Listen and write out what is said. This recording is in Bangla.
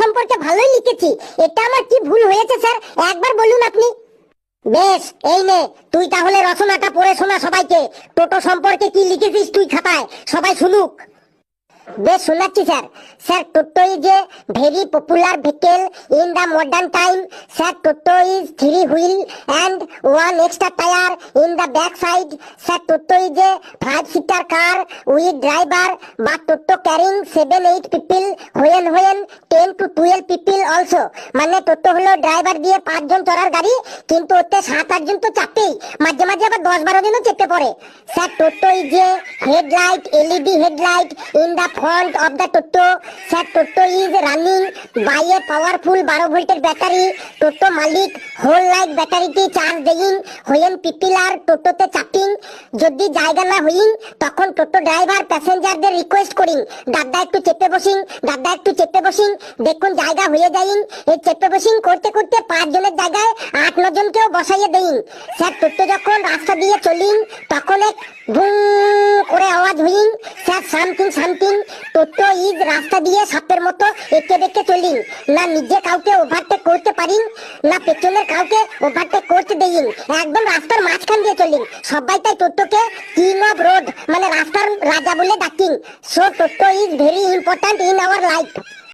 সম্পর্কে ভালোই লিখেছি। এটা আমার কি ভুল হয়েছে স্যার, একবার বলুন আপনি। বেশ, এই নে তুই তাহলে রচনাটা পড়ে শোনা সবাইকে। টোটো সম্পর্কে কি লিখেছিস তুই খাতায়, সবাই শুনুক। বেশ শোনাচ্ছি sir. Sir, toto is a very popular vehicle in the modern time. Sir, toto is 3 wheel and 1 extra tire in the back side. Sir, Toto is a 5-seater car with driver, but Toto carrying 7-8 people when 10 to 12 people also. মানে টোটো হলো ড্রাইভার দিয়ে 5 জন চড়ার গাড়ি, কিন্তু ওতে 7-8 জন তো চাপেই, মাঝে মাঝে আবার 10-12 জনও চেপে পড়ে। Sir, toto is a headlight, LED headlight in the front of the Toto. Sir, Toto is running by a powerful 12 ভোল্টের ব্যাটারি. টোটো মালিক হোল লাইট ব্যাটারিতে চার্জ দেইং when people are টোটোতে চাপিং। যদি জায়গা না হইং তখন টোটো ড্রাইভার প্যাসেঞ্জারদের রিকোয়েস্ট করিং, দাদা একটু চেপে বসিং, দাদা একটু চেপে বসিং। দেখুন জায়গা হয়ে যাইং, এই চেপে বসিং করতে করতে 5 জনের জায়গায় 8-9 জনকেও বসাইয়ে দেইং। স্যার, টোটো যখন রাস্তা দিয়ে চলিং তখন এক ভুঁ করে আওয়াজ হইং। স্যার, সামথিং টোটো ইজ রাস্তা দিয়ে সাপের মতো এঁকে বেঁকে চলিং, না নিজে কাউকে ওভারটেক করতে পারিং, না পেছনের কাউকে ওভারটেক করতে দেইং, একদম রাস্তার মাঝখান দিয়ে চলিং। সবাই তাই টোটোকে কিং অফ রোড মানে রাস্তার রাজা বলে ডাকিং। So toto is very important in our life.